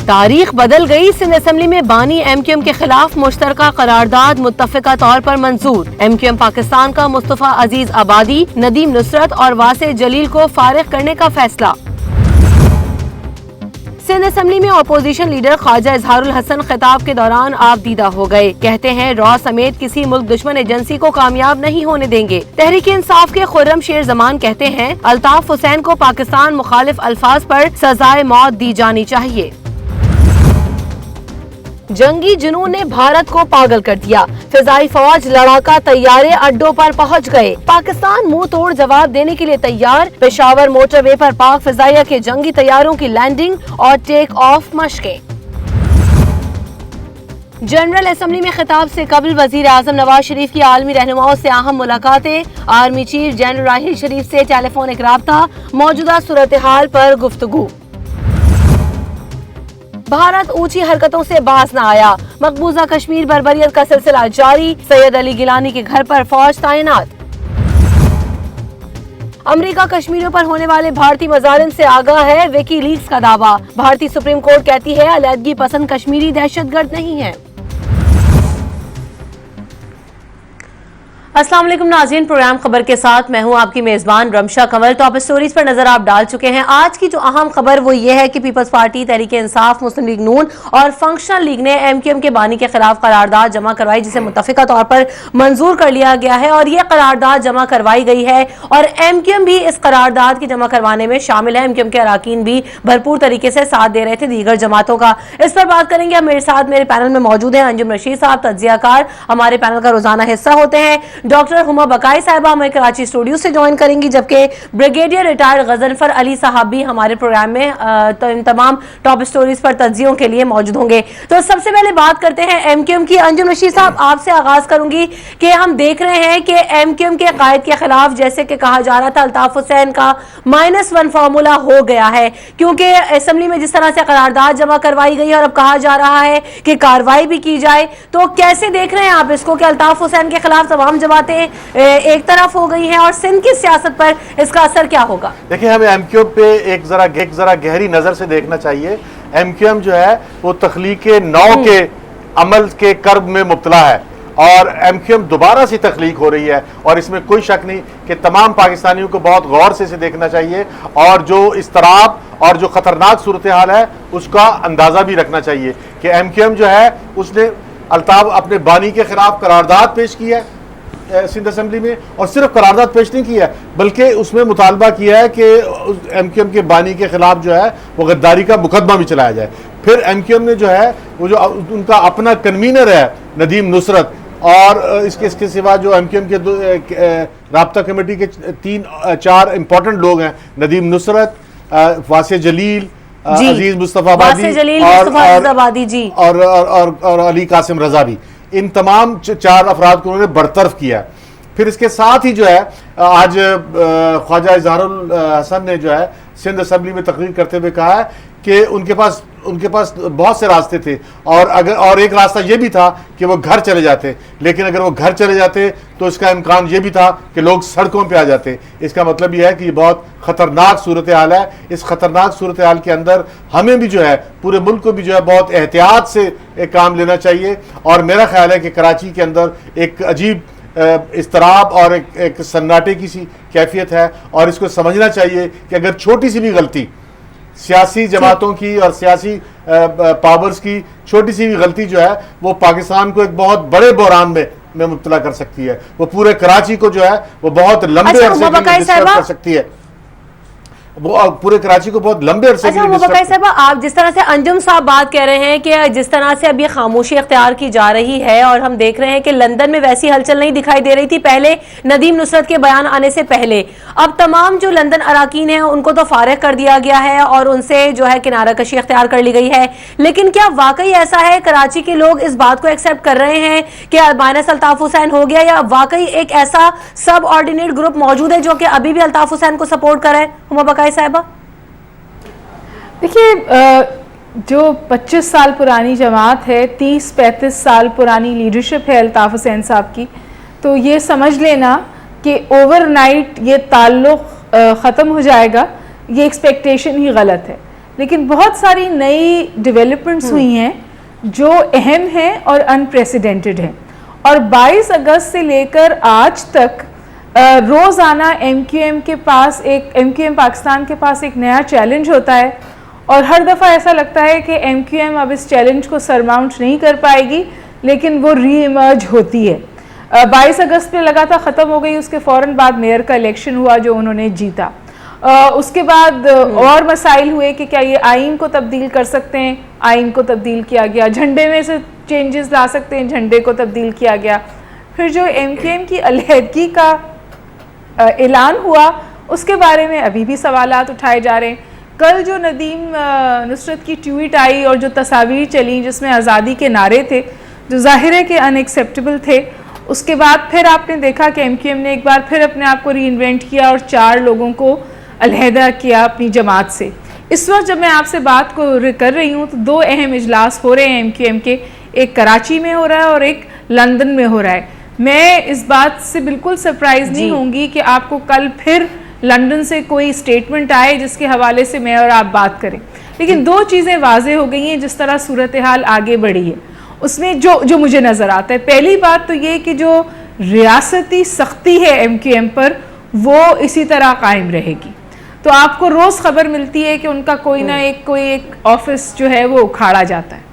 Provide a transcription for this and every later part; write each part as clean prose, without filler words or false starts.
तारीख बदल गई। सिंध असेंबली में बानी MQM के खिलाफ मुश्तरका करारदाद मुत्तफिका तौर पर मंजूर। MQM पाकिस्तान का मुस्तफा अजीज आबादी, नदीम नुसरत और वासे जलील को फारिग करने का फैसला। सिंध असेंबली में अपोजिशन लीडर ख्वाजा इजहारुल हसन खिताब के दौरान आप दीदा हो गए। कहते हैं रॉ समेत किसी मुल्क दुश्मन एजेंसी को कामयाब नहीं होने देंगे। तहरीक इंसाफ के खुर्रम शेर जमान कहते हैं अल्ताफ हुसैन को पाकिस्तान मुखालिफ अल्फाज पर सजाए मौत दी जानी चाहिए। जंगी जुनून ने भारत को पागल कर दिया। फिजाई फौज लड़ाका तैयारे अड्डों पर पहुंच गए। पाकिस्तान मुंह तोड़ जवाब देने के लिए तैयार। पेशावर मोटरवे पर पाक फिजाइया के जंगी तैयारों की लैंडिंग और टेक ऑफ मशकें। जनरल असेंबली में खिताब से कबल वजीर आजम नवाज शरीफ की आलमी रहनुमाओं से अहम मुलाकातें। आर्मी चीफ जनरल राहिल शरीफ से टेलीफोनिक राब्ता। मौजूदा सूरत हाल पर गुफ्तगू। भारत ऊंची हरकतों से बाज न आया। मकबूजा कश्मीर बर्बरियत का सिलसिला जारी। सैयद अली गिलानी के घर पर फौज तैनात। अमेरिका कश्मीरियों पर होने वाले भारतीय मजालिम से आगाह है। विकीलीक्स का दावा। भारतीय सुप्रीम कोर्ट कहती है अलहदगी पसंद कश्मीरी दहशतगर्द नहीं है। अस्सलाम वालेकुम नाज़रीन, प्रोग्राम खबर के साथ मैं हूं आपकी मेजबान रमशा कंवल। टॉप स्टोरीज पर नजर आप डाल चुके हैं। आज की जो अहम खबर वो ये है कि पीपल्स पार्टी, तहरीक इंसाफ, मुस्लिम लीग नून और फंक्शनल लीग ने MQM के बानी के खिलाफ करारदाद जमा करवाई, जिसे मुत्तफिका तौर पर मंजूर कर लिया गया है और ये करारदाद जमा करवाई गई है और MQM भी इस करारदाद की जमा करवाने में शामिल है। MQM के अराकीन भी भरपूर तरीके से साथ दे रहे थे दीगर जमातों का। इस पर बात करेंगे। मेरे साथ मेरे पैनल में मौजूद है अंजुम रशीद साहब, तज्जियाकार, हमारे पैनल का रोजाना हिस्सा होते हैं। डॉक्टर हुमा बकाई साहिबा हमें कराची स्टूडियो से ज्वाइन करेंगी, जबकि ब्रिगेडियर रिटायर्ड गजनफर अली साहब भी हमारे प्रोग्राम में तो इन तमाम टॉप स्टोरीज पर तज्जियों के लिए मौजूद होंगे। तो सबसे पहले बात करते हैं MQM की। अंजुम रशीद साहब, आपसे आगाज करूंगी कि हम देख रहे हैं कि MQM के कायद के खिलाफ जैसे कि कहा जा रहा था अल्ताफ हुसैन का -1 फार्मूला हो गया है, क्योंकि असेंबली में जिस तरह से करारदाद जमा करवाई गई और अब कहा जा रहा है कि कार्रवाई भी की जाए, तो कैसे देख रहे हैं आप इसको कि अल्ताफ हुसैन के खिलाफ तमाम जमातें एक तरफ हो गई हैं और सिंध की सियासत पर इसका असर क्या होगा? देखिए, हमें MQM पे एक जरा गहरी नजर से देखना चाहिए। MQM जो है वो तख्लीक नौ के अमल के कर्ब में मुब्तला है और MQM दोबारा से तख्लीक हो रही है और इसमें कोई शक नहीं कि तमाम पाकिस्तानियों को बहुत गौर से इसे देखना चाहिए और जो इस्तराब और जो खतरनाक सूरत हाल है उसका अंदाजा भी रखना चाहिए कि MQM जो है उसने अल्ताफ अपने बानी के खिलाफ करारदाद पेश की है सिंध असेंबली में, और सिर्फ करारदाद पेश नहीं किया बल्कि उसमें मुतालबा किया है कि MQM के बानी के खिलाफ जो है वो गद्दारी का मुकदमा भी चलाया जाए। फिर MQM ने जो है वो जो उनका अपना कन्वीनर है नदीम नुसरत और इसके सिवा जो MQM के राब्ता कमेटी के 3-4 इंपॉर्टेंट लोग हैं, नदीम नुसरत, वासे जलील, अजीज मुस्तफा आबादी जी और अली कासिम रजा भी, इन तमाम 4 अफराद को उन्होंने बरतरफ किया। फिर इसके साथ ही जो है आज ख्वाजा इजहारुल हसन ने जो है सिंध असेंबली में तकरीर करते हुए कहा है कि उनके पास बहुत से रास्ते थे और एक रास्ता ये भी था कि वो घर चले जाते, लेकिन अगर वो घर चले जाते तो इसका इम्कान ये भी था कि लोग सड़कों पे आ जाते। इसका मतलब ये है कि ये बहुत खतरनाक सूरत हाल है। इस खतरनाक सूरत हाल के अंदर हमें भी जो है पूरे मुल्क को भी जो है बहुत एहतियात से एक काम लेना चाहिए और मेरा ख्याल है कि कराची के अंदर एक अजीब इस्तराब और एक सन्नाटे की सी कैफियत है और इसको समझना चाहिए कि अगर छोटी सी भी गलती सियासी जमातों की और सियासी पावर्स की छोटी सी भी गलती जो है वो पाकिस्तान को एक बहुत बड़े बहरान में मुब्तला कर सकती है। वो पूरे कराची को जो है वो बहुत लंबे अरसे कर सकती है, वो पूरे कराची को बहुत लंबे अरसे के लिए साहब, आप जिस तरह से अंजुम साहब बात कह रहे हैं कि जिस तरह से अभी खामोशी अख्तियार की जा रही है और हम देख रहे हैं कि लंदन में वैसी हलचल नहीं दिखाई दे रही थी पहले नदीम नुसरत के बयान आने से पहले, अब तमाम जो लंदन अराकीन हैं उनको तो फारिग कर दिया गया है और उनसे जो है किनारा कशी अख्तियार कर ली गई है। लेकिन क्या वाकई ऐसा है, कराची के लोग इस बात को एक्सेप्ट कर रहे हैं कि माइनस अल्ताफ हुसैन हो गया, या वाकई एक ऐसा सब ऑर्डिनेट ग्रुप मौजूद है जो कि अभी भी अल्ताफ हुसैन को सपोर्ट कर रहे हैं? हुमा बकाई साहिबा, देखिए, जो 25 साल पुरानी जमात है, 30-35 साल पुरानी लीडरशिप है अल्ताफ हुसैन साहब की, तो ये समझ लेना कि ओवरनाइट ये ताल्लुक़ ख़त्म हो जाएगा, ये एक्सपेक्टेशन ही गलत है। लेकिन बहुत सारी नई डेवलपमेंट्स हुई हैं जो अहम हैं और अनप्रेसिडेंटेड हैं। और 22 अगस्त से लेकर आज तक रोज़ाना MQM के पास MQM पाकिस्तान के पास एक नया चैलेंज होता है, और हर दफ़ा ऐसा लगता है कि MQM अब इस चैलेंज को सरमाउंट नहीं कर पाएगी, लेकिन वो री इमर्ज होती है। 22 अगस्त पे लगातार ख़त्म हो गई, उसके फ़ौरन बाद मेयर का इलेक्शन हुआ जो उन्होंने जीता। उसके बाद और मसाइल हुए कि क्या ये आइन को तब्दील कर सकते हैं, आइन को तब्दील किया गया। झंडे में से चेंजेस ला सकते हैं, झंडे को तब्दील किया गया। फिर जो MQM की अलहदगी का ऐलान हुआ, उसके बारे में अभी भी सवालात उठाए जा रहे हैं। कल जो नदीम नुसरत की ट्वीट आई और जो तस्वीर चली जिसमें आज़ादी के नारे थे, जो ज़ाहिर है कि अनएक्सेप्टेबल थे, उसके बाद फिर आपने देखा कि MQM ने एक बार फिर अपने आप को री इन्वेंट किया और 4 लोगों को अलहदा किया अपनी जमात से। इस वक्त जब मैं आपसे बात को कर रही हूँ तो 2 अहम इजलास हो रहे हैं MQM के, एक कराची में हो रहा है और एक लंदन में हो रहा है। मैं इस बात से बिल्कुल सरप्राइज नहीं होंगी कि आपको कल फिर लंदन से कोई स्टेटमेंट आए जिसके हवाले से मैं और आप बात करें। लेकिन 2 चीज़ें वाजे हो गई हैं जिस तरह सूरत हाल आगे बढ़ी है, उसमें जो मुझे नज़र आता है। पहली बात तो ये कि जो रियासती सख्ती है MQM पर, वो इसी तरह कायम रहेगी। तो आपको रोज़ खबर मिलती है कि उनका कोई एक ऑफिस जो है वो उखाड़ा जाता है।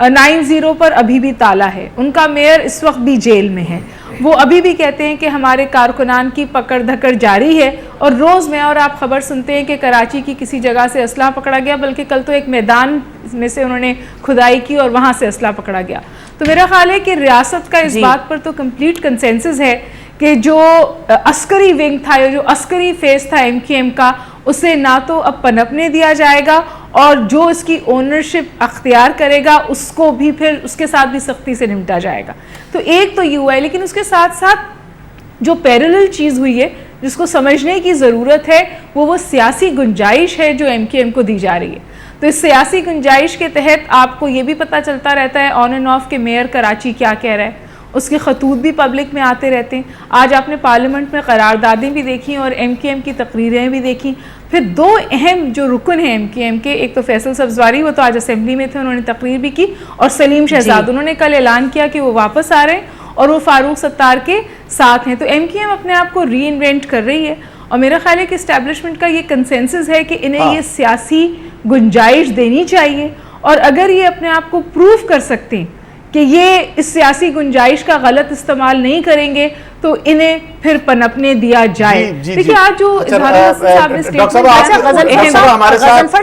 90 पर अभी भी ताला है, उनका मेयर इस वक्त भी जेल में है। वो अभी भी कहते हैं कि हमारे कारकुनान की पकड़ धकड़ जारी है, और रोज़ मैं और आप खबर सुनते हैं कि कराची की किसी जगह से असला पकड़ा गया, बल्कि कल तो एक मैदान में से उन्होंने खुदाई की और वहाँ से असला पकड़ा गया। तो मेरा ख्याल है कि रियासत का इस बात पर तो कंप्लीट कंसेंसस है कि जो अस्करी विंग था, जो अस्करी फेस था MQM का, उसे ना तो अब पनपने दिया जाएगा, और जो इसकी ओनरशिप अख्तियार करेगा उसको भी फिर उसके साथ भी सख्ती से निपटा जाएगा। तो एक तो ये हुआ है, लेकिन उसके साथ साथ जो पैरेलल चीज़ हुई है जिसको समझने की ज़रूरत है, वो सियासी गुंजाइश है जो MQM को दी जा रही है। तो इस सियासी गुंजाइश के तहत आपको ये भी पता चलता रहता है ऑन एंड ऑफ के मेयर कराची क्या कह रहा है, उसके खतूत भी पब्लिक में आते रहते हैं। आज आपने पार्लियामेंट में करारदादें भी देखी और MQM की तकरीरें भी देखी। फिर 2 अहम जो रुकन हैं MQM के, एक तो फैसल सब्जवारी, वो तो आज असेंबली में थे, उन्होंने तकरीर भी की, और सलीम शहजाद, उन्होंने कल ऐलान किया कि वो वापस आ रहे हैं और वो फारूक सत्तार के साथ हैं। तो MQM अपने आप को री इन्वेंट कर रही है, और मेरा ख्याल है कि इस्टेब्लिशमेंट का ये कंसेंसस है कि इन्हें ये सियासी गुंजाइश देनी चाहिए, और अगर ये अपने आप को प्रूव कर सकते हैं कि ये इस सियासी गुंजाइश का गलत इस्तेमाल नहीं करेंगे, तो इन्हें फिर पनपने दिया जाए। देखिए आज जो गजनफर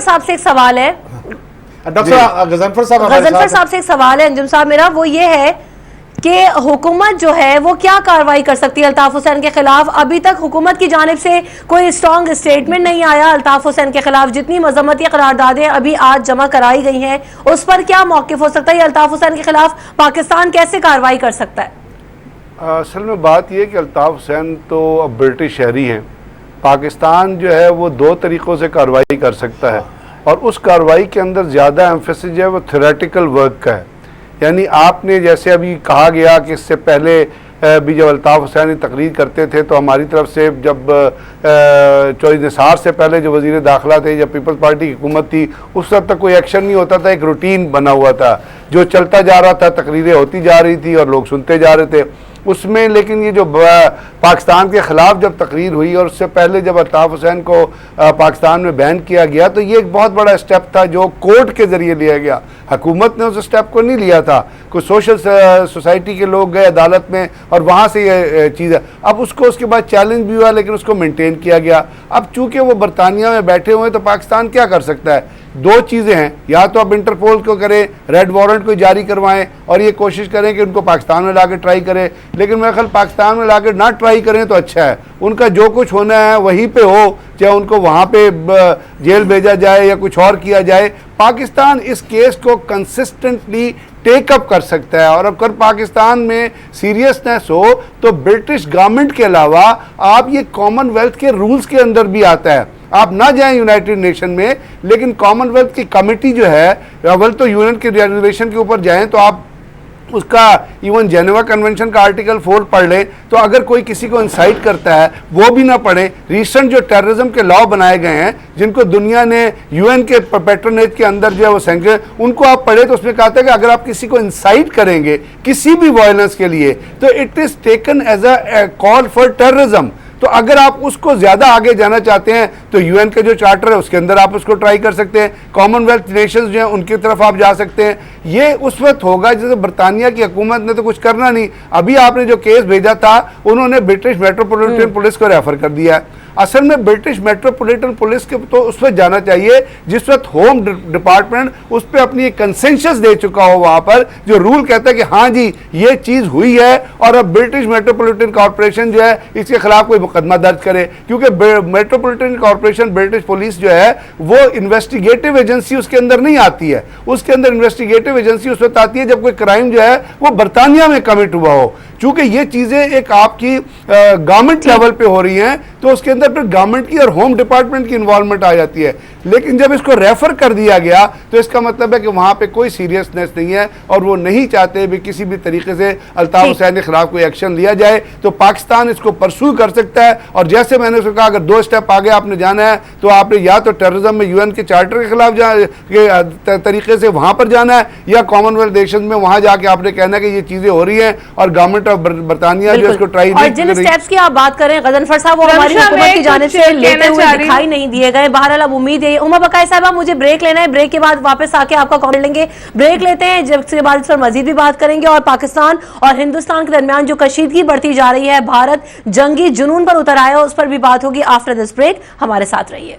साहब से एक सवाल है, गजनफर साहब से एक सवाल है अंजुम साहब मेरा, वो ये है कि हुकूमत जो है वो क्या कार्रवाई कर सकती है अल्ताफ हुसैन के खिलाफ। अभी तक हुकूमत की जानिब से कोई स्ट्रॉन्ग स्टेटमेंट नहीं आया अल्ताफ हुसैन के खिलाफ। जितनी मजम्मती करारदादें अभी आज जमा कराई गई हैं, उस पर क्या मौक़िफ़ हो सकता है? अल्ताफ हुसैन के खिलाफ पाकिस्तान कैसे कार्रवाई कर सकता है? असल में बात यह कि अल्ताफ हुसैन तो अब ब्रिटिश शहरी हैं। पाकिस्तान जो है वो 2 तरीक़ों से कार्रवाई कर सकता है, और उस कार्रवाई के अंदर ज़्यादा एम्फेसिस जो है वो थ्योरेटिकल वर्क का है। यानी आपने जैसे अभी कहा गया कि इससे पहले भी जब अल्ताफ हुसैन तकरीर करते थे तो हमारी तरफ से, जब चौधरी निसार से पहले जो वज़ीर दाखिला थे, जब पीपल्स पार्टी की हुकूमत थी, उस वक्त तक कोई एक्शन नहीं होता था, एक रूटीन बना हुआ था जो चलता जा रहा था, तकरीरें होती जा रही थी और लोग सुनते जा रहे थे उसमें। लेकिन ये जो पाकिस्तान के ख़िलाफ़ जब तकरीर हुई और उससे पहले जब अल्ताफ हुसैन को पाकिस्तान में बैन किया गया, तो ये एक बहुत बड़ा स्टेप था जो कोर्ट के ज़रिए लिया गया। हुकूमत ने उस स्टेप को नहीं लिया था, कुछ सोशल सोसाइटी के लोग गए अदालत में और वहाँ से ये चीज़ है। अब उसको उसके बाद चैलेंज भी हुआ, लेकिन उसको मेंटेन किया गया। अब चूँकि वो बरतानिया में बैठे हुए हैं तो पाकिस्तान क्या कर सकता है? 2 चीज़ें हैं, या तो आप इंटरपोल को करें, रेड वारंट को जारी करवाएं और ये कोशिश करें कि उनको पाकिस्तान में लाकर ट्राई करें। लेकिन मेरा ख्याल पाकिस्तान में लाकर ना ट्राई करें तो अच्छा है, उनका जो कुछ होना है वहीं पे हो, चाहे उनको वहाँ पे जेल भेजा जाए या कुछ और किया जाए। पाकिस्तान इस केस को कंसिस्टेंटली टेकअप कर सकता है, और अगर पाकिस्तान में सीरियसनेस हो तो ब्रिटिश गवर्नमेंट के अलावा आप ये कॉमनवेल्थ के रूल्स के अंदर भी आता है। आप ना जाएं यूनाइटेड नेशन में, लेकिन कॉमनवेल्थ की कमेटी जो है, अव्वल तो यूएन के रेगुलेशन के ऊपर जाएं तो आप उसका इवन जेनेवा कन्वेंशन का आर्टिकल 4 पढ़ ले, तो अगर कोई किसी को इंसाइट करता है वो भी ना पढ़े। रिसेंट जो टेररिज्म के लॉ बनाए गए हैं जिनको दुनिया ने यूएन के पैट्रोनेज के अंदर जो है वो सैंक्शन, उनको आप पढ़े तो उसमें कहा था कि अगर आप किसी को इंसाइट करेंगे किसी भी वायलेंस के लिए तो it is taken as a call for terrorism. तो अगर आप उसको ज्यादा आगे जाना चाहते हैं तो यूएन का जो चार्टर है उसके अंदर आप उसको ट्राई कर सकते हैं, कॉमनवेल्थ नेशंस जो हैं उनकी तरफ आप जा सकते हैं। ये उस वक्त होगा जैसे बरतानिया की हुकूमत ने तो कुछ करना नहीं, अभी आपने जो केस भेजा था उन्होंने ब्रिटिश मेट्रोपॉलिटन पुलिस को रेफर कर दिया है। असल में ब्रिटिश मेट्रोपॉलिटन पुलिस के तो उस वक्त जाना चाहिए जिस वक्त होम डिपार्टमेंट उस पर अपनी एक कंसेंसस दे चुका हो, वहां पर जो रूल कहता है कि हाँ जी ये चीज हुई है और अब ब्रिटिश मेट्रोपॉलिटन कॉर्पोरेशन जो है इसके खिलाफ कोई मुकदमा दर्ज करे। क्योंकि मेट्रोपॉलिटन कॉर्पोरेशन ब्रिटिश पुलिस जो है वो इन्वेस्टिगेटिव एजेंसी उसके अंदर नहीं आती है, उसके अंदर इन्वेस्टिगेटिव एजेंसी उस वक्त आती है जब कोई क्राइम जो है वो बरतानिया में कमिट हुआ हो। चूंकि ये चीजें एक आपकी गवर्नमेंट लेवल पे हो रही हैं तो उसके अंदर फिर गवर्नमेंट की और होम डिपार्टमेंट की इन्वॉल्वमेंट आ जाती है। लेकिन जब इसको रेफर कर दिया गया तो इसका मतलब है कि वहां पे कोई सीरियसनेस नहीं है और वो नहीं चाहते भी किसी भी तरीके से अल्ताफ हुसैन के खिलाफ कोई एक्शन लिया जाए। तो पाकिस्तान इसको परसू कर सकता है और जैसे मैंने उसको कहा अगर 2 स्टेप आगे आपने जाना है तो आपने या तो टेररिज्म में यूएन के चार्टर के खिलाफ तरीके से वहां पर जाना है या कॉमनवेल्थ नेशन में वहां जाके आपने कहना है कि ये चीजें हो रही हैं और गवर्नमेंट ऑफ बरतानिया जो इसको ट्राई और जिन स्टेप्स की आप बात करें गजनफर साहब वो हमारी हुकूमत की जानिब से लेते हुए दिखाई नहीं दिए गए। बहरहाल अब उम्मीद है उमा बकाई साहब मुझे ब्रेक लेना है, ब्रेक के बाद वापस आके आपका कॉल लेंगे। ब्रेक लेते हैं, जिसके बाद इस पर मजीद भी बात करेंगे और पाकिस्तान और हिंदुस्तान के दरमियान जो कशीदगी बढ़ती जा रही है, भारत जंगी जुनून पर उतर आया, उस पर भी बात होगी आफ्टर दिस ब्रेक। हमारे साथ रहिए।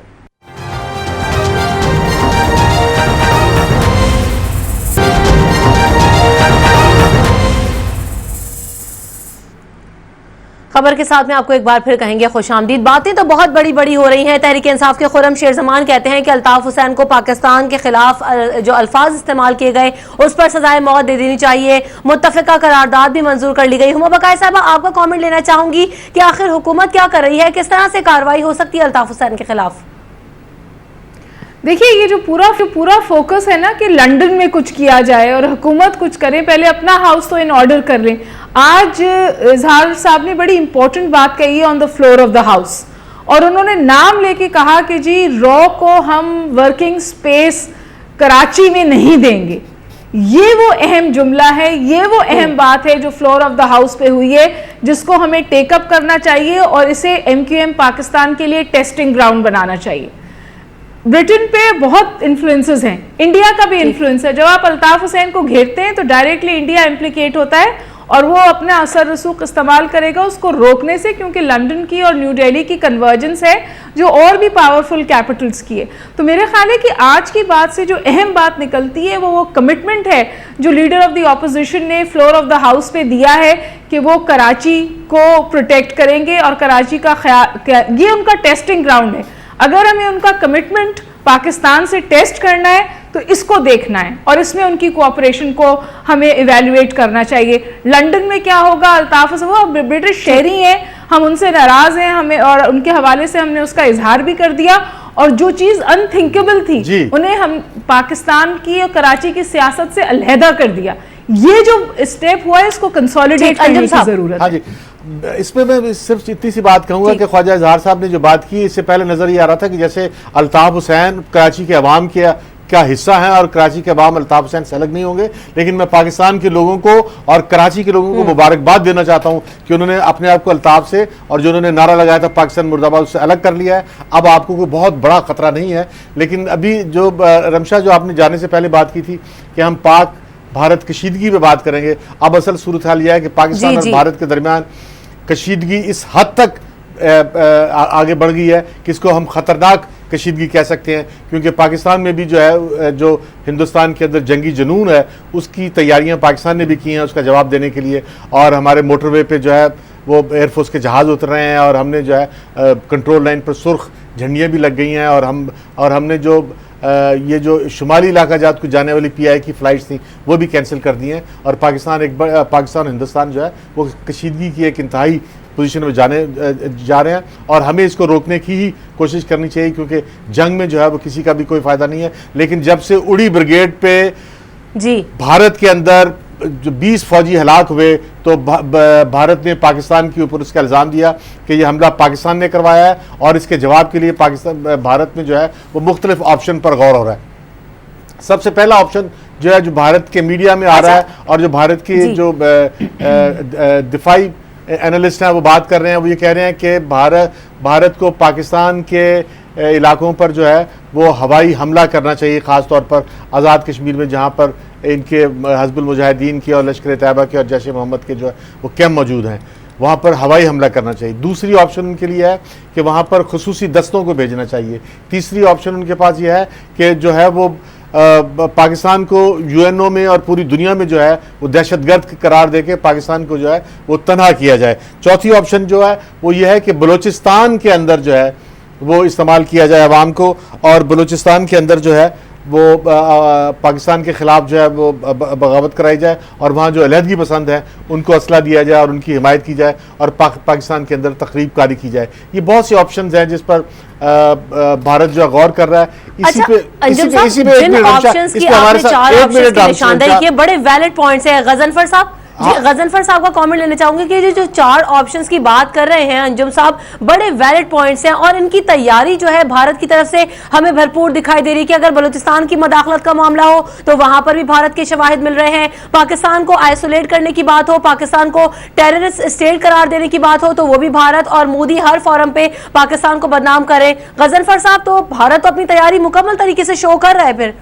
खबर के साथ में आपको एक बार फिर कहेंगे खुशामदीद। बातें तो बहुत बड़ी बड़ी हो रही हैं। तहरीक इंसाफ के खुर्रम शेरजमान कहते हैं कि अल्ताफ हुसैन को पाकिस्तान के खिलाफ जो अल्फाज इस्तेमाल किए गए उस पर सजाए मौत दे देनी चाहिए। मुत्तफिका करारदाद भी मंजूर कर ली गई। हुमा बकाई साहब आपका कमेंट लेना चाहूंगी कि आखिर हुकूमत क्या कर रही है, किस तरह से कार्रवाई हो सकती है अल्ताफ हुसैन के खिलाफ? देखिए ये जो पूरा फोकस है ना कि लंदन में कुछ किया जाए और हुकूमत कुछ करे, पहले अपना हाउस तो इन ऑर्डर कर लें। आज इजहार साहब ने बड़ी इंपॉर्टेंट बात कही है on the floor of the house और उन्होंने नाम लेके कहा कि जी रॉ को हम वर्किंग स्पेस कराची में नहीं देंगे। ये वो अहम जुमला है, ये वो अहम बात है जो फ्लोर ऑफ द हाउस पे हुई है जिसको हमें टेकअप करना चाहिए और इसे MQM पाकिस्तान के लिए टेस्टिंग ग्राउंड बनाना चाहिए। ब्रिटेन पे बहुत इन्फ्लुएंसेस हैं, इंडिया का भी इन्फ्लुएंस है। जब आप अल्ताफ हुसैन को घेरते हैं तो डायरेक्टली इंडिया इम्प्लिकेट होता है और वो अपना असर रसूख इस्तेमाल करेगा उसको रोकने से, क्योंकि लंदन की और न्यू दिल्ली की कन्वर्जेंस है जो और भी पावरफुल कैपिटल्स की है। तो मेरे ख्याल है कि आज की बात से जो अहम बात निकलती है वो कमिटमेंट है जो लीडर ऑफ द ऑपोजिशन ने फ्लोर ऑफ द हाउस पे दिया है कि वो कराची को प्रोटेक्ट करेंगे और कराची का ये उनका टेस्टिंग ग्राउंड है। अगर हमें उनका कमिटमेंट पाकिस्तान से टेस्ट करना है तो इसको देखना है और इसमें उनकी कोऑपरेशन को हमें इवैल्यूएट करना चाहिए। लंदन में क्या होगा, अल्ताफ हुसैन वो ब्रिटिश शहरी हैं, हम उनसे नाराज हैं, हमें और उनके हवाले से हमने उसका इजहार भी कर दिया और जो चीज अनथिंकेबल थी उन्हें हम पाकिस्तान की और कराची की सियासत से अलहदा कर दिया। ये जो स्टेप हुआ है इसको कंसोलिडेट करने की जरूरत है। इसमें मैं सिर्फ इतनी सी बात कहूंगा कि ख्वाजा इजहार साहब ने जो बात की इससे पहले नजर ये आ रहा था कि जैसे अल्ताफ हुसैन कराची के अवाम के क्या हिस्सा है और कराची के अवाम अल्ताफ हुसैन से अलग नहीं होंगे। लेकिन मैं पाकिस्तान के लोगों को और कराची के लोगों को मुबारकबाद देना चाहता हूं कि उन्होंने अपने आप को अल्ताफ से और जो उन्होंने नारा लगाया था पाकिस्तान मुर्दाबाद उससे अलग कर लिया है। अब आपको कोई बहुत बड़ा खतरा नहीं है। लेकिन अभी जो रमशा जो आपने जाने से पहले बात की थी कि हम पाक भारत कशीदगी पे बात करेंगे, अब असल सूरत हाल यह है कि पाकिस्तान और भारत के दरमियान कशीदगी इस हद तक आगे बढ़ गई है कि इसको हम खतरनाक कशीदगी कह सकते हैं। क्योंकि पाकिस्तान में भी जो है जो हिंदुस्तान के अंदर जंगी जुनून है उसकी तैयारियां पाकिस्तान ने भी की हैं उसका जवाब देने के लिए। और हमारे मोटरवे पे जो है वो एयरफोर्स के जहाज़ उतर रहे हैं और हमने जो है कंट्रोल लाइन पर सुर्ख झंडियाँ भी लग गई हैं और हमने जो ये जो शुमाली इलाका जात को जाने वाली PI की फ़्लाइट्स थी वो भी कैंसिल कर दी हैं। और पाकिस्तान हिंदुस्तान जो है वो कशीदगी की एक इंतहाई पोजीशन में जा रहे हैं और हमें इसको रोकने की ही कोशिश करनी चाहिए क्योंकि जंग में जो है वो किसी का भी कोई फ़ायदा नहीं है। लेकिन जब से उड़ी ब्रिगेड पे भारत के अंदर जो 20 फौजी हलाक हुए तो भारत ने पाकिस्तान के ऊपर उसका इल्ज़ाम दिया कि ये हमला पाकिस्तान ने करवाया है, और इसके जवाब के लिए भारत में जो है वो मुख्तलिफ ऑप्शन पर गौर हो रहा है। सबसे पहला ऑप्शन जो है, जो भारत के मीडिया में आ रहा है और जो भारत की जो दिफाई एनालिस्ट हैं वो बात कर रहे हैं, वो ये कह रहे हैं कि भारत को पाकिस्तान के इलाकों पर जो है वो हवाई हमला करना चाहिए, ख़ास तौर पर आज़ाद कश्मीर में जहाँ पर इनके हिज़्बुल मुजाहिदीन के और लश्कर तैयबा के और जैश ए मोहम्मद के जो है वो कैंप मौजूद हैं, वहाँ पर हवाई हमला करना चाहिए। दूसरी ऑप्शन उनके लिए है कि वहाँ पर खुसूसी दस्तों को भेजना चाहिए। तीसरी ऑप्शन उनके पास ये है कि जो है वो पाकिस्तान को यूएनओ में और पूरी दुनिया में जो है वो दहशतगर्द करार देके पाकिस्तान को जो है वो तनहा किया जाए। चौथी ऑप्शन जो है वो ये है कि बलूचिस्तान के अंदर जो है वो इस्तेमाल किया जाए अवाम को, और बलूचिस्तान के अंदर जो है वो पाकिस्तान के ख़िलाफ़ जो है वो बगावत कराई जाए, और वहाँ जो अलहदगी पसंद है उनको असला दिया जाए और उनकी हिमायत की जाए, और पाकिस्तान के अंदर तकरीब कारी की जाए। ये बहुत से ऑप्शंस हैं जिस पर भारत जो गौर कर रहा है। इसी पे हमारे साथ निशानदेही किए, बड़े वैलिड पॉइंट्स हैं। गजनफर साहब, जी गजनफर साहब का कमेंट लेना चाहूंगी कि जो 4 ऑप्शंस की बात कर रहे हैं अंजुम साहब, बड़े वैलिड पॉइंट्स हैं, और इनकी तैयारी जो है भारत की तरफ से हमें भरपूर दिखाई दे रही है कि अगर बलूचिस्तान की मदाखलत का मामला हो तो वहां पर भी भारत के शवाहिद मिल रहे हैं, पाकिस्तान को आइसोलेट करने की बात हो, पाकिस्तान को टेररिस्ट स्टेट करार देने की बात हो तो वो भी भारत और मोदी हर फोरम पे पाकिस्तान को बदनाम करें। गजनफर साहब, तो भारत तो अपनी तैयारी मुकम्मल तरीके से शो कर रहा है। फिर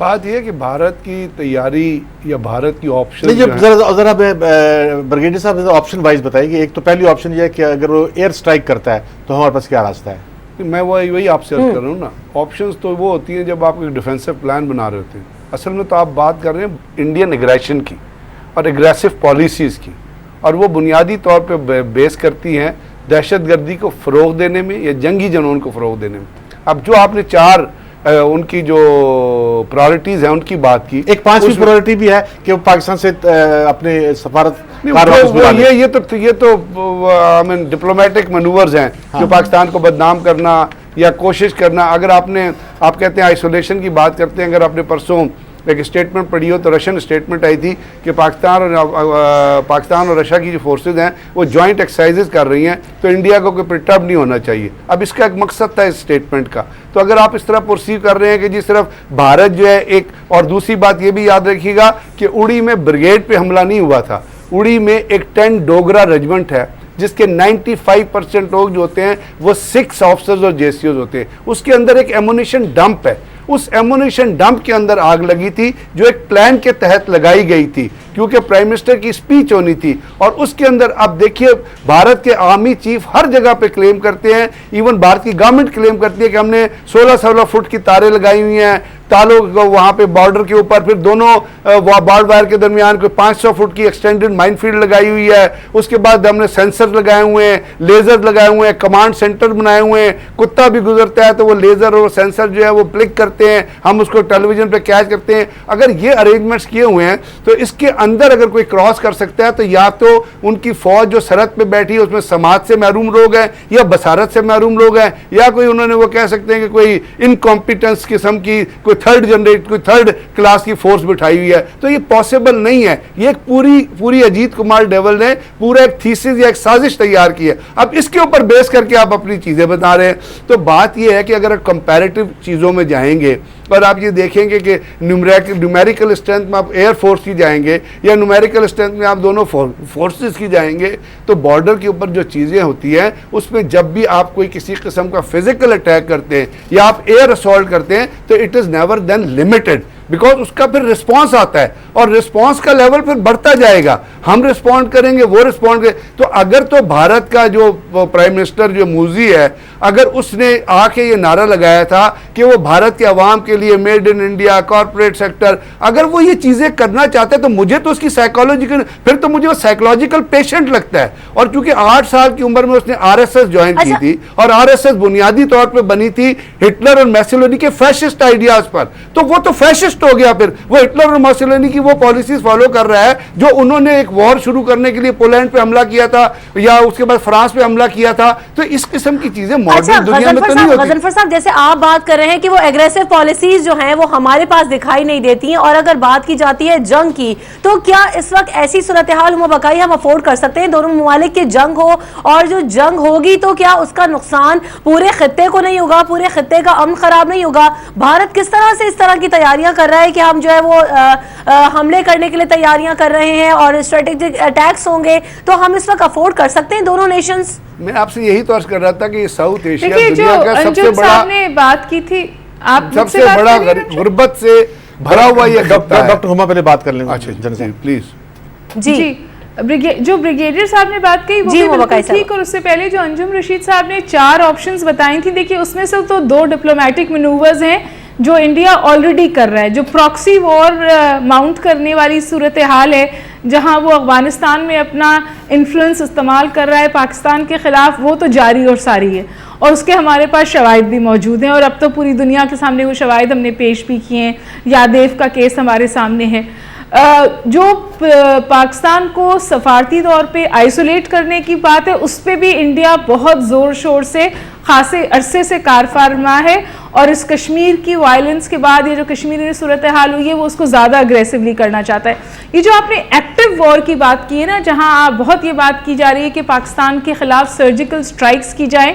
बात यह है कि भारत की तैयारी या भारत की ऑप्शन जरा ब्रिगेडियर साहब ऑप्शन वाइज बताइए कि एक तो पहली ऑप्शन ये है कि अगर वो एयर स्ट्राइक करता है तो हमारे पास क्या रास्ता है। मैं वही आपसे अर्ज कर रहा हूँ ना, ऑप्शंस तो वो होती हैं जब आप एक डिफेंसिव प्लान बना रहे होते हैं। असल में तो आप बात कर रहे हैं इंडियन एग्रेशन की और एग्रेसिव पॉलिसीज़ की, और वो बुनियादी तौर पर बेस करती हैं दहशतगर्दी को फ़रोग देने में या जंगी जुनून को फ़रोग देने में। अब जो आपने 4 उनकी जो प्रायोरिटीज हैं उनकी बात की, एक 5वीं प्रायोरिटी भी है कि वो पाकिस्तान से अपने सफारत ये तो आई मीन डिप्लोमेटिक मैनूवर्स हैं। हाँ। जो पाकिस्तान को बदनाम करना या कोशिश करना। अगर आप कहते हैं आइसोलेशन की बात करते हैं, अगर आपने परसों एक स्टेटमेंट पढ़ी हो तो रशियन स्टेटमेंट आई थी कि पाकिस्तान और रशिया की जो फोर्सेज हैं वो जॉइंट एक्सरसाइजेज कर रही हैं, तो इंडिया को कोई प्रटर्ब नहीं होना चाहिए। अब इसका एक मकसद था इस स्टेटमेंट का। तो अगर आप इस तरह परसीव कर रहे हैं कि जिस तरफ भारत जो है एक, और दूसरी बात ये भी याद रखिएगा कि उड़ी में ब्रिगेड पे हमला नहीं हुआ था, उड़ी में एक 10 डोगरा रेजिमेंट है जिसके 95% लोग जो होते हैं वो 6 ऑफिसर्स और जेसीओज होते हैं। उसके अंदर एक एमुनिशन डंप है, उस एमुनिशन डंप के अंदर आग लगी थी जो एक प्लान के तहत लगाई गई थी, क्योंकि प्राइम मिनिस्टर की स्पीच होनी थी। और उसके अंदर अब देखिए भारत के आर्मी चीफ हर जगह पे क्लेम करते हैं, इवन भारत की गवर्नमेंट क्लेम करती है कि हमने 16-16 फुट की तारें लगाई हुई हैं तालों को वहां पे बॉर्डर के ऊपर, फिर दोनों बार्ड वायर के दरमियान कोई 500 फुट की एक्सटेंडेड माइनफील्ड लगाई हुई है। उसके बाद हमने सेंसर लगाए हुए हैं, लेजर लगाए हुए हैं, कमांड सेंटर बनाए हुए हैं, कुत्ता भी गुजरता है तो वो लेजर और सेंसर जो है वो क्लिक करते हैं, हम उसको टेलीविजन पे कैच करते हैं। अगर ये अरेंजमेंट्स किए हुए हैं तो इसके अंदर अगर कोई क्रॉस कर सकता है तो या तो उनकी फौज जो सरहद पे बैठी है उसमें समाज से महरूम लोग हैं या बसारत से महरूम लोग हैं, या कोई उन्होंने वो कह सकते हैं कि कोई इनकॉम्पिटेंस किस्म की कोई थर्ड क्लास की फोर्स बिठाई हुई है। तो ये पॉसिबल नहीं है। ये एक पूरी अजीत कुमार डोभाल ने पूरा एक थीसिस या एक साजिश तैयार की है। अब इसके ऊपर बेस करके आप अपनी चीजें बता रहे हैं। तो बात ये है कि अगर कंपैरेटिव चीजों में जाएंगे और आप ये देखेंगे कि न्यूमेरिकल स्ट्रेंथ में आप एयर फोर्स की जाएंगे या न्यूमेरिकल स्ट्रेंथ में आप दोनों फोर्सेस की जाएंगे, तो बॉर्डर के ऊपर जो चीज़ें होती हैं उसमें जब भी आप कोई किसी किस्म का फिजिकल अटैक करते हैं या आप एयर असॉल्ट करते हैं तो it is never then limited, because उसका फिर रिस्पॉन्स आता है और रिस्पॉन्स का लेवल फिर बढ़ता जाएगा। हम रिस्पॉन्ड करेंगे, वो रिस्पॉन्ड करें। तो अगर तो भारत का जो प्राइम मिनिस्टर जो मूजी है, अगर उसने आके ये नारा लगाया था कि वो भारत के अवाम के लिए made in India, corporate sector, अगर वो ये चीज़ें करना चाहते हैं तो मुझे तो उसकी साइकोलॉजिकल, फिर तो मुझे वो साइकोलॉजिकल पेशेंट लगता है। और चूंकि 8 साल की उम्र में उसने RSS ज्वाइन की थी और RSS बुनियादी तौर पर बनी थी हिटलर और मैसोलिनी के फैशिस्ट आइडियाज पर, तो वो तो फैशिस्ट हो गया। फिर वो हिटलर और मुसोलिनी की वो पॉलिसीज फॉलो कर रहा है जो उन्होंने एक वॉर शुरू करने के लिए पोलैंड पे हमला किया था या उसके बाद फ्रांस पे हमला किया था। तो इस किस्म की चीजें मॉडर्न दुनिया में तो नहीं होती। गजनफर साहब, जैसे आप बात कर रहे हैं कि वो एग्रेसिव पॉलिसीज जो हैं वो हमारे पास दिखाई नहीं देती हैं, और अगर बात की जाती है जंग की, तो क्या इस वक्त ऐसी सूरत हाल बकाई हम अफोर्ड कर सकते हैं दोनों ममालिक की जंग हो, और जो जंग होगी तो क्या उसका नुकसान पूरे खित्ते को नहीं होगा, पूरे खित्ते का अमन खराब नहीं होगा? भारत किस तरह से इस तरह की तैयारियां कर रहा है कि हम जो है वो हमले करने के लिए तैयारियां कर रहे हैं और स्ट्रेटेजिक अटैक्स होंगे, तो हम इस वक्त अफोर्ड कर सकते हैं दोनों नेशंस? मैं आपसे यही तो अर्ज कर रहा था कि साउथ एशिया देखिए, दुनिया का सबसे बड़ा, ने बात की थी, आप सबसे बड़ा गुर्बत से भरा हुआ ये डॉक्टर हुमा पहले बात कर लेंगे। अच्छा प्लीज। जी, जो ब्रिगेडियर साहब ने बात कही वो भी बिल्कुल ठीक, और उससे पहले जो अंजुम रशीद साहब ने 4 ऑप्शंस बताई थी, देखिए उसमें से तो 2 डिप्लोमेटिक मैनूवर्स हैं जो इंडिया ऑलरेडी कर रहा है। जो प्रॉक्सी वॉर माउंट करने वाली सूरत हाल है, जहां वो अफगानिस्तान में अपना इन्फ्लुएंस इस्तेमाल कर रहा है पाकिस्तान के खिलाफ, वो तो जारी और सारी है, और उसके हमारे पास शवाहिद भी मौजूद हैं, और अब तो पूरी दुनिया के सामने वो शवाहिद हमने पेश भी किए हैं। यादेव का केस हमारे सामने है। जो पाकिस्तान को सफारती तौर पे आइसोलेट करने की बात है, उस पर भी इंडिया बहुत ज़ोर शोर से खासे अरसे से कारफरमा है, और इस कश्मीर की वायलेंस के बाद ये जो कश्मीर में सूरत हाल हुई है वो उसको ज़्यादा अग्रेसिवली करना चाहता है। ये जो आपने एक्टिव वॉर की बात की है ना, जहाँ आप बहुत ये बात की जा रही है कि पाकिस्तान के खिलाफ सर्जिकल स्ट्राइक्स की जाए,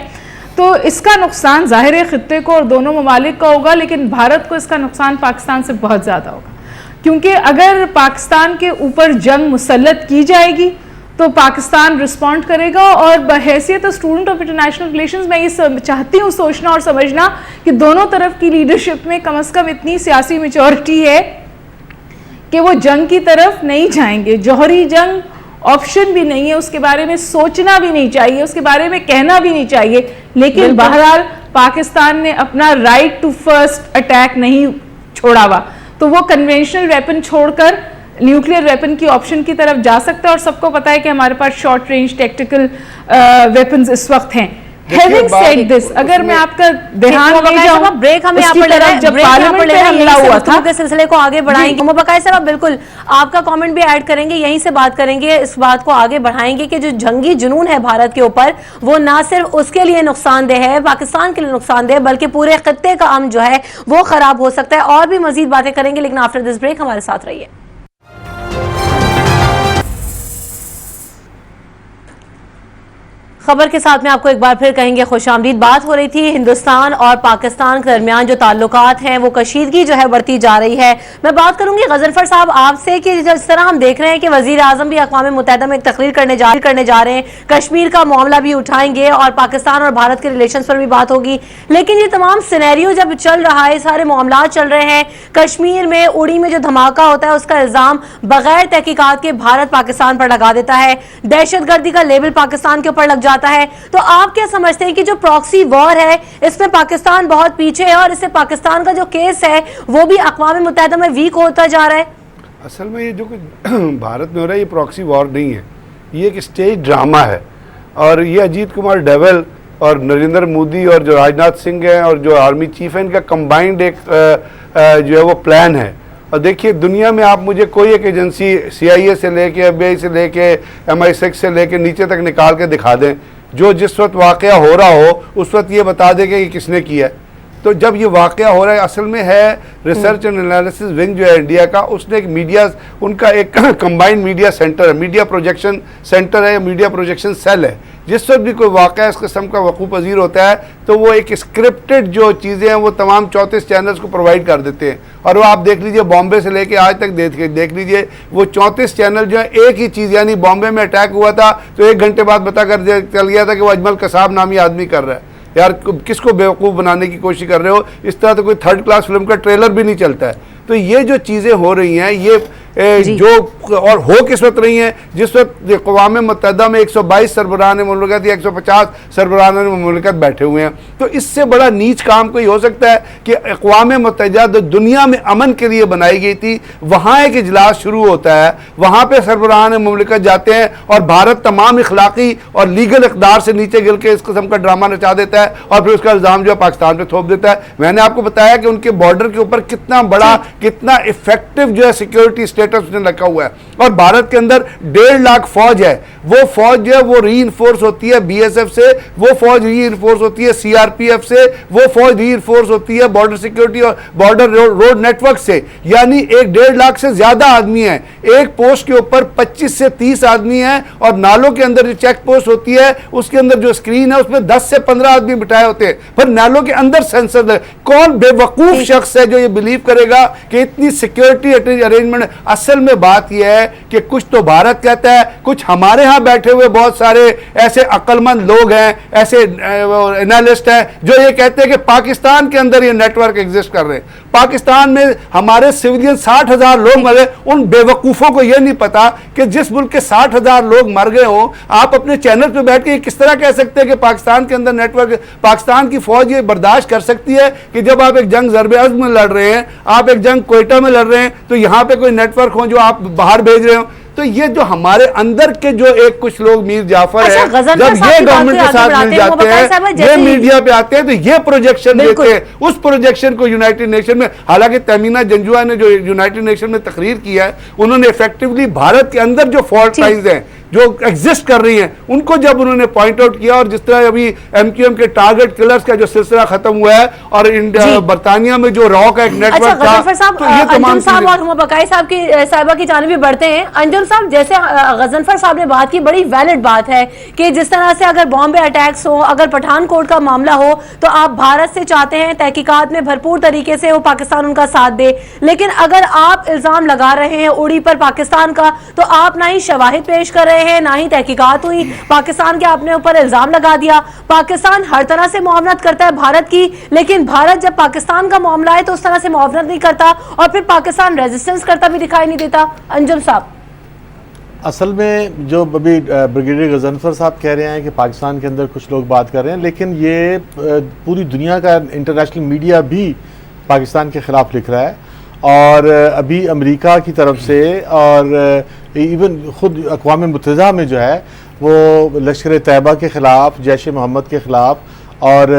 तो इसका नुकसान ज़ाहिर है खित्ते को और दोनों ममालिक का होगा, लेकिन भारत को इसका नुकसान पाकिस्तान से बहुत ज़्यादा होगा, क्योंकि अगर पाकिस्तान के ऊपर जंग मुसल्लत की जाएगी तो पाकिस्तान रिस्पॉन्ड करेगा। और बहैसियत स्टूडेंट ऑफ इंटरनेशनल रिलेशंस मैं ये चाहती हूँ सोचना और समझना कि दोनों तरफ की लीडरशिप में कम से कम इतनी सियासी मैच्योरिटी है कि वो जंग की तरफ नहीं जाएंगे। जौहरी जंग ऑप्शन भी नहीं है, उसके बारे में सोचना भी नहीं चाहिए, उसके बारे में कहना भी नहीं चाहिए, लेकिन बहरहाल पाकिस्तान ने अपना राइट टू फर्स्ट अटैक नहीं छोड़ा हुआ, तो वो कन्वेंशनल वेपन छोड़कर न्यूक्लियर वेपन की ऑप्शन की तरफ जा सकता है। और सबको पता है कि हमारे पास शॉर्ट रेंज टैक्टिकल वेपन्स इस वक्त हैं। Having said this, अगर मैं आपका ध्यान ले जाऊं, ब्रेक हमें यहाँ पर लेना है, जब पार्लियामेंट में हमला हुआ था के सिलसिले को आगे बढ़ाएंगे। मुबक्काई साहब बिल्कुल आपका कमेंट भी ऐड करेंगे, यहीं से बात करेंगे, इस बात को आगे बढ़ाएंगे कि जो जंगी जुनून है भारत के ऊपर, वो ना सिर्फ उसके लिए नुकसानदेह है, पाकिस्तान के लिए नुकसानदेह, बल्कि पूरे खित्ते का अमन जो है वो खराब हो सकता है। और भी मजीद बातें करेंगे, लेकिन आफ्टर दिस ब्रेक हमारे साथ रहिए। खबर के साथ में आपको एक बार फिर कहेंगे खुशामदीद। बात हो रही थी हिंदुस्तान और पाकिस्तान के दरमियान जो ताल्लुकात हैं वो कशीदगी जो है बढ़ती जा रही है। मैं बात करूंगी गजनफर साहब आपसे कि जिस तरह हम देख रहे हैं कि वजीर आजम भी अक़वाम मुत्तहिदा में एक तकरीर करने जा रहे हैं, कश्मीर का मामला भी उठाएंगे और पाकिस्तान और भारत के रिलेशन पर भी बात होगी, लेकिन ये तमाम सिनेरियो जब चल रहा है, सारे मामला चल रहे हैं, कश्मीर में उड़ी में जो धमाका होता है उसका इल्जाम बगैर तहकीकात के भारत पाकिस्तान पर लगा देता है, दहशतगर्दी का लेबल पाकिस्तान के ऊपर लग जाता है। तो आप क्या समझते हैं कि जो प्रॉक्सी वॉर है इसमें पाकिस्तान बहुत पीछे है और इससे पाकिस्तान का जो केस है वो भी अक़वाम मुत्तहिदा में वीक होता जा रहा है? असल में ये जो कुछ भारत में हो रहा है ये प्रॉक्सी वॉर नहीं है, ये एक स्टेज ड्रामा है। और ये अजीत कुमार डोभाल और नरेंद्र मोदी और जो राजनाथ सिंह हैं और जो आर्मी चीफ है, इनका कंबाइंड एक जो है वो प्लान है। और देखिए दुनिया में आप मुझे कोई एक एजेंसी CIA से लेके FBI से लेके MI6 से लेके नीचे तक निकाल के दिखा दें, जो जिस वक्त वाक़या हो रहा हो उस वक्त ये बता देगा कि किसने किया है। तो जब ये वाक़या हो रहा है, असल में है रिसर्च एंड एनालिसिस विंग जो है इंडिया का, उसने एक मीडिया, उनका एक कंबाइंड मीडिया सेंटर है, मीडिया प्रोजेक्शन सेंटर है, मीडिया प्रोजेक्शन सेल है। जिस वक्त भी कोई वाक़या इस किस्म का वक़ूफ़ पज़ीर होता है तो वो एक स्क्रिप्टेड जो चीज़ें हैं वो तमाम 34 चैनल्स को प्रोवाइड कर देते हैं। और वो आप देख लीजिए बॉम्बे से लेके आज तक देख लीजिए वो 34 चैनल जो है एक ही चीज़, यानी बॉम्बे में अटैक हुआ था तो 1 घंटे बाद पता कर चल गया था कि वो अजमल कसाब नामी आदमी कर रहा है। यार किसको बेवकूफ़ बनाने की कोशिश कर रहे हो? इस तरह तो कोई 3rd क्लास फिल्म का ट्रेलर भी नहीं चलता है। तो ये जो चीज़ें हो रही हैं ये जो और हो किस वक्त रही हैं, जिस वक्त अक़वाम मुत्तहिदा में 122 सरबराहान मुमलिकत या 150 सरबराहान मुमलिकत बैठे हुए हैं। तो इससे बड़ा नीच काम कोई हो सकता है कि अक़वाम मुत्तहिदा जो दुनिया में अमन के लिए बनाई गई थी, वहाँ एक इजलास शुरू होता है, वहाँ पर सरबराहान मुमलिकत जाते हैं और भारत तमाम इखलाकी और लीगल इक़दार से नीचे गिर के इस किस्म का ड्रामा नचा देता है और फिर उसका इल्ज़ाम जो है पाकिस्तान पर थोप देता है। मैंने आपको बताया कि उनके बॉर्डर के ऊपर कितना बड़ा, कितना इफेक्टिव जो है सिक्योरिटी स्टेट स्टेटस उसने रखा हुआ है। और भारत के अंदर 1.5 लाख फौज है, वो फौज जो है वो री इन्फोर्स होती है BSF से, वो फौज री इन्फोर्स होती है CRPF से, वो फौज री इन्फोर्स होती है बॉर्डर सिक्योरिटी और बॉर्डर रोड नेटवर्क से। यानी 1.5 लाख से ज्यादा आदमी है, एक पोस्ट के ऊपर 25 से 30 आदमी है। और नालों के अंदर जो चेक पोस्ट होती है उसके अंदर जो स्क्रीन है उसमें 10 से 15 आदमी बिठाए होते हैं, पर नालों के अंदर सेंसर है। कौन बेवकूफ शख्स है जो ये बिलीव करेगा कि इतनी सिक्योरिटी अरेंजमेंट? असल में बात यह है कि कुछ तो भारत कहता है, कुछ हमारे यहां बैठे हुए बहुत सारे ऐसे अक्लमंद लोग हैं, ऐसे एनालिस्ट हैं जो ये कहते हैं कि पाकिस्तान के अंदर ये नेटवर्क एग्जिस्ट कर रहे हैं। पाकिस्तान में हमारे सिविलियन 60,000 लोग मरे। उन बेवकूफों को यह नहीं पता कि जिस मुल्क के 60,000 लोग मर गए हो, आप अपने चैनल पे बैठ के किस तरह कह सकते हैं कि पाकिस्तान के अंदर नेटवर्क, पाकिस्तान की फौज ये बर्दाश्त कर सकती है कि जब आप एक जंग ज़र्ब-ए-अज़्म में लड़ रहे हैं, आप एक जंग कोयटा में लड़ रहे हैं, तो यहां पे कोई नेटवर्क हो जो आप बाहर भेज रहे हो? तो ये जो हमारे अंदर के जो एक कुछ लोग मीर जाफर है, जब ये गवर्नमेंट के साथ मिल जाते हैं, ये मीडिया पे आते हैं, तो ये प्रोजेक्शन देते हैं। उस प्रोजेक्शन को यूनाइटेड नेशन में, हालांकि तमीना जंजुआ ने जो यूनाइटेड नेशन में तकरीर किया है, उन्होंने इफेक्टिवली भारत के अंदर जो फॉल्ट लाइंस हैं जो एग्जिस्ट कर रही हैं उनको जब उन्होंने पॉइंट आउट किया, और जिस तरह अभी MQM के टारगेट किलर्स का जो सिलसिला खत्म हुआ है और इंडिया बरतानिया में जो रॉ का एक नेटवर्क था, तो ये तमाम साहब और हुमा बकाई साहब की साहिबा की जानिब भी बढ़ते हैं। अंजुम साहब, जैसे गजनफर साहब ने बात की, बड़ी वैलिड बात है कि जिस तरह से अगर बॉम्बे अटैक्स हो, अगर पठानकोट का मामला हो, तो आप भारत से चाहते हैं तहकीकात में भरपूर तरीके से वो पाकिस्तान उनका साथ दे, लेकिन अगर आप इल्जाम लगा रहे हैं उड़ी पर पाकिस्तान का, तो आप ना ही शवाहिद पेश कर रहे हैं, ना ही तहकीकात हुई, पाकिस्तान के आपने ऊपर इल्जाम लगा दिया। पाकिस्तान हर तरह से मुआवनत करता है भारत की, लेकिन भारत जब पाकिस्तान का मामला है तो उस तरह से मुआवनत नहीं करता, और फिर पाकिस्तान रेजिस्टेंस करता भी दिखाई नहीं देता। अंजुम साहब, असल में जो अभी ब्रिगेडियर गजनफर साहब कह रहे हैं कि पाकिस्तान के अंदर कुछ लोग बात कर रहे हैं, लेकिन ये पूरी दुनिया का इंटरनेशनल मीडिया भी पाकिस्तान के खिलाफ लिख रहा है। और अभी अमेरिका की तरफ से और इवन खुद अक़वाम मुत्तहिदा में जो है वो लश्कर तैयबा के ख़िलाफ़, जैश मोहम्मद के ख़िलाफ़ और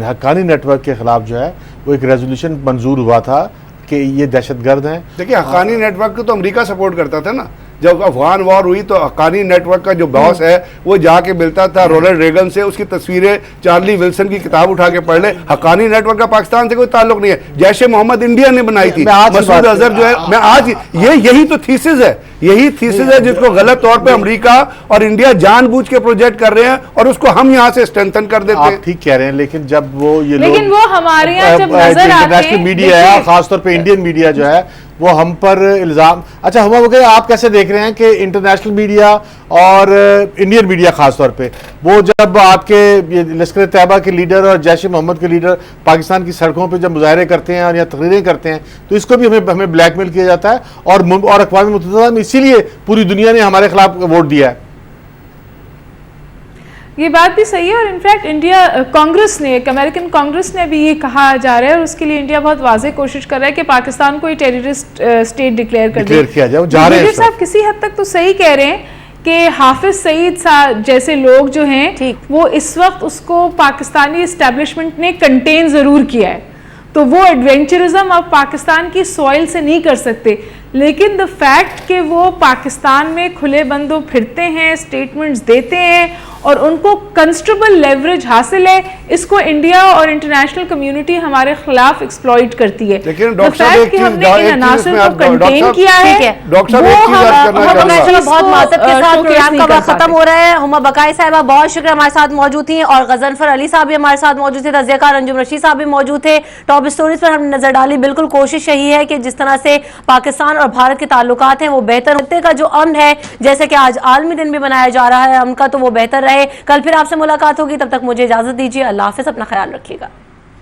हक्कानी नेटवर्क के ख़िलाफ़ जो है वो एक रेजोल्यूशन मंजूर हुआ था कि ये दहशतगर्द हैं। देखिए, हक्कानी नेटवर्क को तो अमेरिका सपोर्ट करता था ना। जब अफगान वॉर हुई तो हक्कानी नेटवर्क का जो बॉस है वो जाके मिलता था रोनाल्ड रेगन से, उसकी तस्वीरें चार्ली विल्सन की किताब उठा के पढ़ ले। हक्कानी नेटवर्क का पाकिस्तान से कोई ताल्लुक नहीं है। जैश मोहम्मद इंडिया ने बनाई थी, मसूद अजहर जो है, मैं आज यही तो थीसिस है, यही थीसिस है जिसको गलत तौर पे अमेरिका और इंडिया जानबूझ के प्रोजेक्ट कर रहे हैं और उसको हम यहाँ से स्ट्रेंथन कर देते हैं। आप ठीक कह रहे हैं, लेकिन जब वो ये लेकिन वो हमारे यहाँ जब नजर आते हैं, इंटरनेशनल मीडिया है, खासतौर पे इंडियन मीडिया जो है वो हम पर इल्जाम। अच्छा हुमा बकाई, आप कैसे देख रहे हैं कि इंटरनेशनल मीडिया और इंडियन मीडिया खासतौर पे वो जब आपके लश्कर तैयबा के लीडर और जैश मोहम्मद के लीडर पाकिस्तान की सड़कों पे जब मुजाहरे करते हैं और या तकरीरें करते हैं, तो इसको भी हमें ब्लैकमेल किया जाता है और अक़वाम मुत्तहिदा में इसीलिए पूरी दुनिया ने हमारे खिलाफ वोट दिया है। ये बात भी सही है, और इनफैक्ट इंडिया कांग्रेस ने, एक अमेरिकन कांग्रेस ने भी ये कहा जा रहा है, और उसके लिए इंडिया बहुत वाज़ेह कोशिश कर रहा है कि पाकिस्तान को टेररिस्ट स्टेट डिक्लेयर किया जाए। ब्रिगेडियर साहब किसी हद तक तो सही कह रहे हैं कि हाफिज सईद साहब जैसे लोग जो हैं वो इस वक्त उसको पाकिस्तानी इस्टेब्लिशमेंट ने कंटेन ज़रूर किया है, तो वो एडवेंचरिज्म अब पाकिस्तान की सॉइल से नहीं कर सकते, लेकिन द फैक्ट कि वो पाकिस्तान में खुले बंदों फिरते हैं, स्टेटमेंट्स देते हैं और उनको कंस्ट्रेबल लेवरेज हासिल है, इसको इंडिया और इंटरनेशनल कम्युनिटी हमारे खिलाफ एक्सप्लॉइट करती है। लेकिन डॉक्टर साहब, कि हमने इन अनासर को कंटेन किया है, बहुत मातब के साथ प्रोग्राम का वक्त खत्म हो रहा है। हुमा बकाई साहिबा बहुत शुक्रिया, हमारे साथ मौजूद थी, और गजनफर अली साहब भी हमारे साथ मौजूद थे, तज़कियाकार अंजुम रशीद साहब भी मौजूद थे। टॉप स्टोरीज पर हमने नजर डाली। बिल्कुल कोशिश यही है कि जिस तरह से पाकिस्तान और भारत के ताल्लुकात हैं वो बेहतर होते का जो अमन है, जैसे कि आज आलमी दिन भी मनाया जा रहा है अमन का, तो वो बेहतर रहे। कल फिर आपसे मुलाकात होगी, तब तक मुझे इजाजत दीजिए। अल्लाह हाफिज, अपना ख्याल रखिएगा।